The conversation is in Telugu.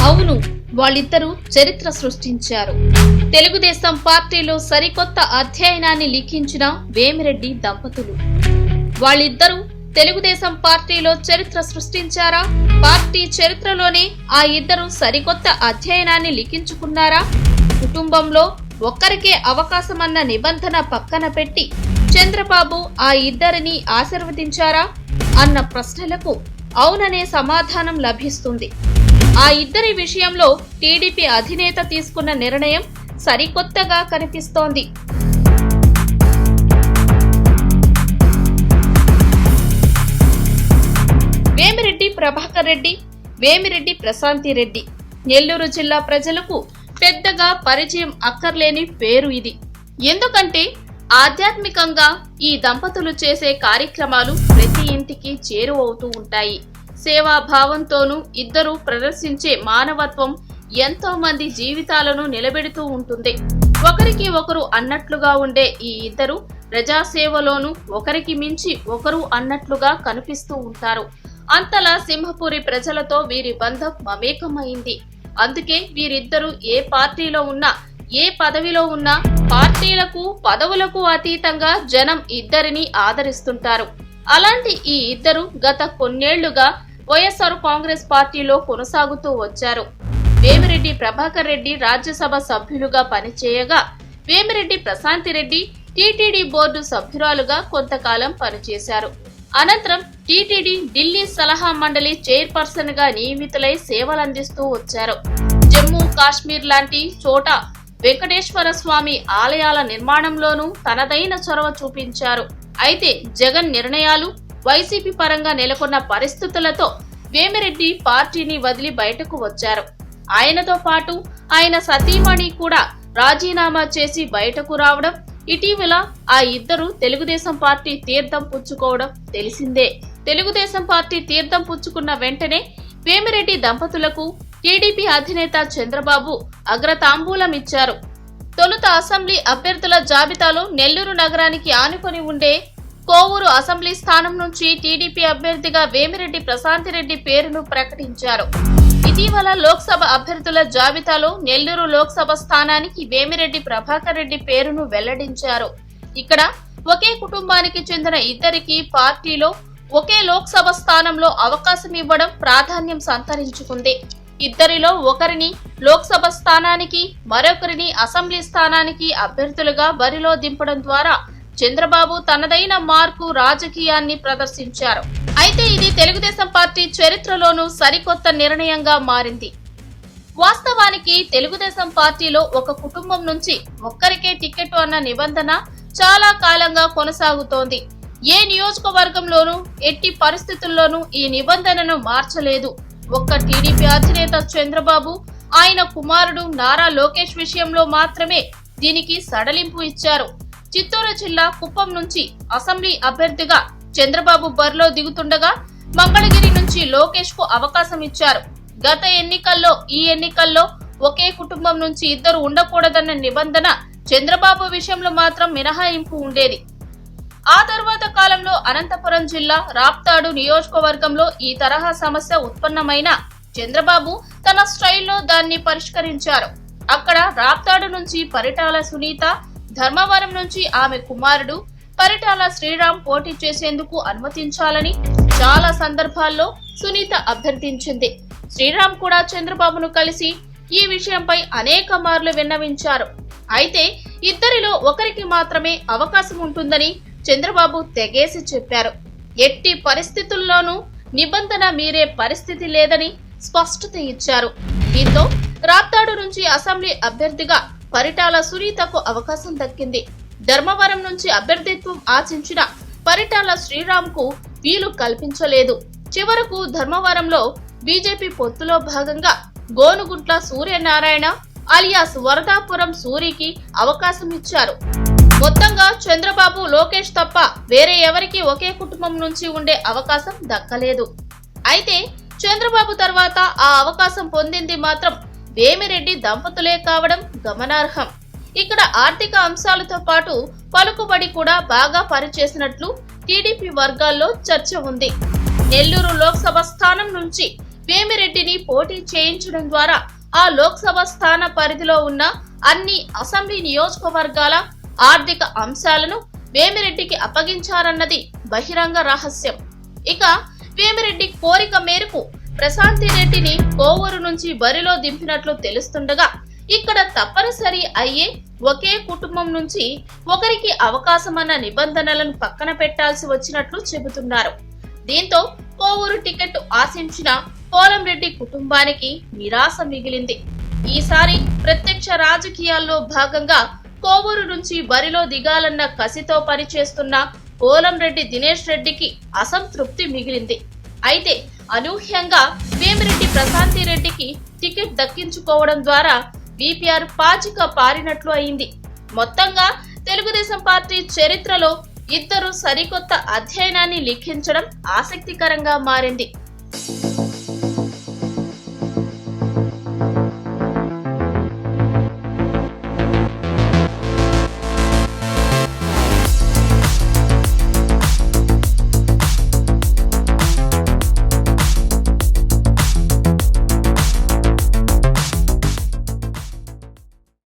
అవును, వాళ్ళిద్దరూ చరిత్ర సృష్టించారు. తెలుగుదేశం పార్టీలో సరికొత్త అధ్యయనాన్ని లిఖించిన వేమిరెడ్డి దంపతులు. వాళ్ళిద్దరూ తెలుగుదేశం పార్టీలో చరిత్ర సృష్టించారా? పార్టీ చరిత్రలోనే ఆ ఇద్దరు సరికొత్త అధ్యయనాన్ని లిఖించుకున్నారా? కుటుంబంలో ఒక్కరికే అవకాశమన్న నిబంధన పక్కన పెట్టి చంద్రబాబు ఆ ఇద్దరిని ఆశీర్వదించారా అన్న ప్రశ్నలకు అవుననే సమాధానం లభిస్తుంది. ఆ ఇద్దరి విషయంలో టీడీపీ అధినేత తీసుకున్న నిర్ణయం సరికొత్తగా కనిపిస్తోంది. వేమిరెడ్డి ప్రభాకర్ రెడ్డి, వేమిరెడ్డి ప్రశాంతి రెడ్డి. నెల్లూరు జిల్లా ప్రజలకు పెద్దగా పరిచయం అక్కర్లేని పేరు ఇది. ఎందుకంటే ఆధ్యాత్మికంగా ఈ దంపతులు చేసే కార్యక్రమాలు ప్రతి ఇంటికి చేరువవుతూ ఉంటాయి. సేవాభావంతోనూ ఇద్దరు ప్రదర్శించే మానవత్వం ఎంతో మంది జీవితాలను నిలబెడుతూ ఉంటుంది. ఒకరికి ఒకరు అన్నట్లుగా ఉండే ఈ ఇద్దరు ప్రజాసేవలోనూ ఒకరికి మించి ఒకరు అన్నట్లుగా కనిపిస్తూ ఉంటారు. అంతలా సింహపురి ప్రజలతో వీరి బంధం మమేకమైంది. అందుకే వీరిద్దరూ ఏ పార్టీలో ఉన్నా, ఏ పదవిలో ఉన్నా పార్టీలకు పదవులకు అతీతంగా జనం ఇద్దరిని ఆదరిస్తుంటారు. అలాంటి ఈ ఇద్దరు గత కొన్నేళ్లుగా వైఎస్ఆర్ కాంగ్రెస్ పార్టీలో కొనసాగుతూ వచ్చారు. వేమిరెడ్డి ప్రభాకర్ రెడ్డి రాజ్యసభ సభ్యులుగా పనిచేయగా, వేమిరెడ్డి ప్రశాంతి రెడ్డి టీటీడీ బోర్డు సభ్యురాలుగా కొంతకాలం పనిచేశారు. అనంతరం టీటీడీ ఢిల్లీ సలహా మండలి చైర్పర్సన్ గా నియమితులై సేవలందిస్తూ వచ్చారు. జమ్మూ కాశ్మీర్ లాంటి చోట వెంకటేశ్వర స్వామి ఆలయాల నిర్మాణంలోనూ తనదైన చొరవ చూపించారు. అయితే జగన్ నిర్ణయాలు, వైసీపీ పరంగా నెలకొన్న పరిస్థితులతో వేమిరెడ్డి పార్టీని వదిలి బయటకు వచ్చారు. ఆయనతో పాటు ఆయన సతీమణి కూడా రాజీనామా చేసి బయటకు రావడం, ఇటీవల ఆ ఇద్దరు తెలుగుదేశం పార్టీ తీర్థం పుచ్చుకోవడం తెలిసిందే. తెలుగుదేశం పార్టీ తీర్థం పుచ్చుకున్న వెంటనే వేమిరెడ్డి దంపతులకు టీడీపీ అధినేత చంద్రబాబు అగ్రతాంబూలం ఇచ్చారు. తొలుత అసెంబ్లీ అభ్యర్థుల జాబితాలో నెల్లూరు నగరానికి ఆనుకొని ఉండే కోవూరు అసెంబ్లీ స్థానం నుంచి టీడీపీ అభ్యర్థిగా వేమిరెడ్డి ప్రశాంతి రెడ్డి పేరును ప్రకటించారు. ఇటీవల లోక్సభ అభ్యర్థుల జాబితాలో నెల్లూరు లోక్సభ స్థానానికి వేమిరెడ్డి ప్రభాకర్ రెడ్డి పేరును వెల్లడించారు. ఇక్కడ ఒకే కుటుంబానికి చెందిన ఇద్దరికి పార్టీలో ఒకే లోక్సభ స్థానంలో అవకాశం ఇవ్వడం ప్రాధాన్యం సంతరించుకుంది. ఇద్దరిలో ఒకరిని లోక్సభ స్థానానికి, మరొకరిని అసెంబ్లీ స్థానానికి అభ్యర్థులుగా బరిలో దింపడం ద్వారా చంద్రబాబు తనదైన మార్కు రాజకీయాన్ని ప్రదర్శించారు. అయితే ఇది తెలుగుదేశం పార్టీ చరిత్రలోనూ సరికొత్త నిర్ణయంగా మారింది. వాస్తవానికి తెలుగుదేశం పార్టీలో ఒక కుటుంబం నుంచి ఒక్కరికే టికెట్ అన్న నిబంధన చాలా కాలంగా కొనసాగుతోంది. ఏ నియోజకవర్గంలోనూ ఎట్టి పరిస్థితుల్లోనూ ఈ నిబంధనను మార్చలేదు. ఒక్క టీడీపీ అధినేత చంద్రబాబు, ఆయన కుమారుడు నారా లోకేష్ విషయంలో మాత్రమే దీనికి సడలింపు ఇచ్చారు. చిత్తూరు జిల్లా కుప్పం నుంచి అసెంబ్లీ అభ్యర్థిగా చంద్రబాబు బరిలో దిగుతుండగా మంగళగిరి నుంచి లోకేష్ కు అవకాశం ఇచ్చారు. గత ఎన్నికల్లో, ఈ ఎన్నికల్లో ఒకే కుటుంబం నుంచి ఇద్దరు ఉండకూడదన్న నిబంధన చంద్రబాబు విషయంలో మాత్రం మినహాయింపు ఉండేది. ఆ తర్వాత కాలంలో అనంతపురం జిల్లా రాప్తాడు నియోజకవర్గంలో ఈ తరహా సమస్య ఉత్పన్నమైన చంద్రబాబు తన స్టైల్లో దాన్ని పరిష్కరించారు. అక్కడ రాప్తాడు నుంచి పరిటాల సునీత, ధర్మవరం నుంచి ఆమె కుమారుడు పరిటాల శ్రీరామ్ పోటీ చేసేందుకు అనుమతించాలని చాలా సందర్భాల్లో సునీత అభ్యర్థించింది. శ్రీరామ్ కూడా చంద్రబాబును కలిసి ఈ విషయంపై అనేక మార్లు విన్నవించారు. అయితే ఇద్దరిలో ఒకరికి మాత్రమే అవకాశం ఉంటుందని చంద్రబాబు తెగేసి చెప్పారు. ఎట్టి పరిస్థితుల్లోనూ నిబంధన మీరే పరిస్థితి లేదని స్పష్టత ఇచ్చారు. దీంతో రాప్తాడు నుంచి అసెంబ్లీ అభ్యర్థిగా పరిటాల సునీతకు అవకాశం దక్కింది. ధర్మవరం నుంచి అభ్యర్థిత్వం ఆశించిన పరిటాల శ్రీరామ్ కు వీలు కల్పించలేదు. చివరకు ధర్మవరంలో బీజేపీ పొత్తులో భాగంగా గోనుగుంట్ల సూర్యనారాయణ అలియాస్ వరదాపురం సూరికి అవకాశం ఇచ్చారు. మొత్తంగా చంద్రబాబు, లోకేష్ తప్ప వేరే ఎవరికి ఒకే కుటుంబం నుంచి ఉండే అవకాశం దక్కలేదు. అయితే చంద్రబాబు తర్వాత ఆ అవకాశం పొందింది మాత్రం వేమిరెడ్డి దంపతులే కావడం గమనార్హం. ఇక్కడ ఆర్థిక అంశాలతో పాటు పలుకుబడి కూడా బాగా పనిచేసినట్లు టీడీపీ వర్గాల్లో చర్చ ఉంది. నెల్లూరు లోక్సభ స్థానం నుంచి వేమిరెడ్డిని పోటీ చేయించడం ద్వారా ఆ లోక్సభ స్థాన పరిధిలో ఉన్న అన్ని అసెంబ్లీ నియోజకవర్గాల ఆర్థిక అంశాలను వేమిరెడ్డికి అప్పగించారన్నది బహిరంగ రహస్యం. ఇక వేమిరెడ్డి కోరిక మేరకు ప్రశాంతిరెడ్డిని కోవూరు నుంచి బరిలో దింపినట్లు తెలుస్తుండగా ఇక్కడ తప్పనిసరి అయ్యే ఒకే కుటుంబం నుంచి ఒకరికి అవకాశమన్న నిబంధనలను పక్కన పెట్టాల్సి వచ్చినట్లు చెబుతున్నారు. దీంతో కోవూరు టికెట్ ఆశించిన పోలంరెడ్డి కుటుంబానికి నిరాశ మిగిలింది. ఈసారి ప్రత్యక్ష రాజకీయాల్లో భాగంగా కోవూరు నుంచి బరిలో దిగాలన్న కసితో పనిచేస్తున్న పోలంరెడ్డి దినేష్ రెడ్డికి అసంతృప్తి మిగిలింది. అయితే అనూహ్యంగా వేమిరెడ్డి ప్రశాంతిరెడ్డికి టికెట్ దక్కించుకోవడం ద్వారా బీపీఆర్ పాచిక పారినట్లు అయింది. మొత్తంగా తెలుగుదేశం పార్టీ చరిత్రలో ఇద్దరు సరికొత్త అధ్యయనాన్ని లిఖించడం ఆసక్తికరంగా మారింది.